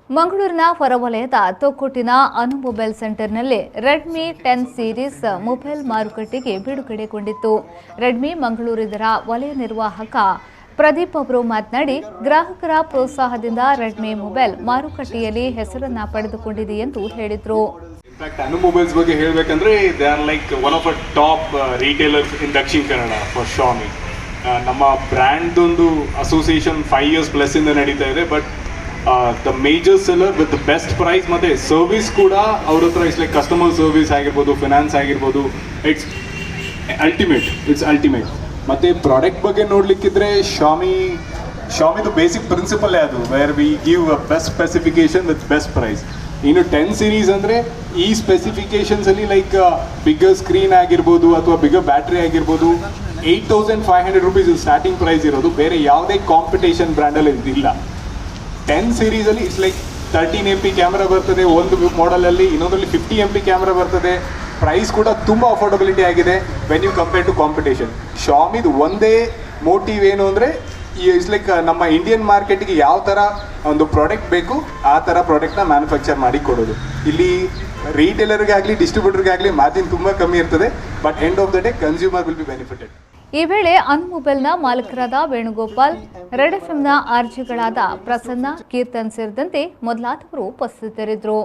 ಮಂಗಳೂರಿನ ಹೊರವಲಯದ ತೊಕ್ಕೊಟ್ಟಿನ ಅನು ಮೊಬೈಲ್ ಸೆಂಟರ್ನಲ್ಲಿ ರೆಡ್ಮಿ 10 ಸೀರೀಸ್ ಮೊಬೈಲ್ ಮಾರುಕಟ್ಟೆಗೆ ಬಿಡುಗಡೆಗೊಂಡಿತ್ತು. ರೆಡ್ಮಿ ಮಂಗಳೂರು ಇದರ ವಲಯ ನಿರ್ವಾಹಕ ಪ್ರದೀಪ್ ಅವರು ಮಾತನಾಡಿ, ಗ್ರಾಹಕರ ಪ್ರೋತ್ಸಾಹದಿಂದ ರೆಡ್ಮಿ ಮೊಬೈಲ್ ಮಾರುಕಟ್ಟೆಯಲ್ಲಿ ಹೆಸರನ್ನ ಪಡೆದುಕೊಂಡಿದೆ ಎಂದು ಹೇಳಿದರು. ಇನ್ಫ್ಯಾಕ್ಟ್ ಅನು ಮೊಬೈಲ್ಸ್ ಬಗ್ಗೆ ಹೇಳಬೇಕಂದ್ರೆ they are like one of a top retailers in Dakshina Kannada for Shami. ನಮ್ಮ ಬ್ರ್ಯಾಂಡ್ ಒಂದು ಅಸೋಸಿಯೇಷನ್ 5 years ಪ್ಲಸ್ ಇಂದ ನಡೀತಾ ಇದೆ. But the major seller with the best price ಮತ್ತು ಸರ್ವಿಸ್ ಕೂಡ ಅವ್ರ ಹತ್ರ ಇಟ್ಸ್ ಲೈಕ್ ಕಸ್ಟಮರ್ ಸರ್ವಿಸ್ ಆಗಿರ್ಬೋದು, ಫಿನಾನ್ಸ್ ಆಗಿರ್ಬೋದು, ಇಟ್ಸ್ ಅಲ್ಟಿಮೇಟ್. ಮತ್ತು ಪ್ರಾಡಕ್ಟ್ ಬಗ್ಗೆ ನೋಡಲಿಕ್ಕಿದ್ರೆ ಶಾಮಿದು ಬೇಸಿಕ್ ಪ್ರಿನ್ಸಿಪಲ್ಲೇ ಅದು, where we give a best specification with best price. ಇನ್ನು 10 ಸೀರೀಸ್ ಅಂದರೆ ಈ ಸ್ಪೆಸಿಫಿಕೇಷನ್ಸಲ್ಲಿ ಲೈಕ್ ಬಿಗ್ಗರ್ ಸ್ಕ್ರೀನ್ ಆಗಿರ್ಬೋದು ಅಥವಾ ಬಿಗ್ಗರ್ ಬ್ಯಾಟ್ರಿ ಆಗಿರ್ಬೋದು, 8,500 rupees ಸ್ಟಾರ್ಟಿಂಗ್ ಪ್ರೈಸ್ ಇರೋದು. ಬೇರೆ ಯಾವುದೇ ಕಾಂಪಿಟೇಷನ್ ಬ್ರ್ಯಾಂಡಲ್ಲಿ ಇಲ್ಲ. 10 ಸೀರೀಸಲ್ಲಿ ಇಟ್ಸ್ ಲೈಕ್ 13 MP ಕ್ಯಾಮ್ರಾ ಬರ್ತದೆ ಒಂದು ಮಾಡಲಲ್ಲಿ, ಇನ್ನೊಂದರಲ್ಲಿ 50 MP ಕ್ಯಾಮ್ರಾ ಬರ್ತದೆ. ಪ್ರೈಸ್ ಕೂಡ ತುಂಬ ಅಫೋರ್ಡಬಿಲಿಟಿ ಆಗಿದೆ when you compare to competition. ಶಾಮಿದು ಒಂದೇ ಮೋಟಿವ್ ಏನು ಅಂದರೆ ಇಟ್ಸ್ ಲೈಕ್ ನಮ್ಮ ಇಂಡಿಯನ್ ಮಾರ್ಕೆಟಿಗೆ ಯಾವ ಥರ ಒಂದು ಪ್ರಾಡಕ್ಟ್ ಬೇಕು ಆ ಥರ ಪ್ರಾಡಕ್ಟ್ನ ಮ್ಯಾನುಫ್ಯಾಕ್ಚರ್ ಮಾಡಿ ಕೊಡೋದು. ಇಲ್ಲಿ ರೀಟೇಲರ್ಗಾಗಲಿ ಡಿಸ್ಟ್ರಿಬ್ಯೂಟರ್ಗಾಗಲಿ ಮಾರ್ಜಿನ್ ತುಂಬ ಕಮ್ಮಿ ಇರ್ತದೆ, but end of the day consumer will be benefited. ಈ ವೇಳೆ ಅನು ಮೊಬೈಲ್ನ ಮಾಲಕರಾದ ವೇಣುಗೋಪಾಲ್, ರೆಡ್ ಎಫ್ಎಂನ ಆರ್ಜಿಗಳಾದ ಪ್ರಸನ್ನ, ಕೀರ್ತನ್ ಸೇರಿದಂತೆ ಮೊದಲಾದವರು ಉಪಸ್ಥಿತರಿದ್ದರು.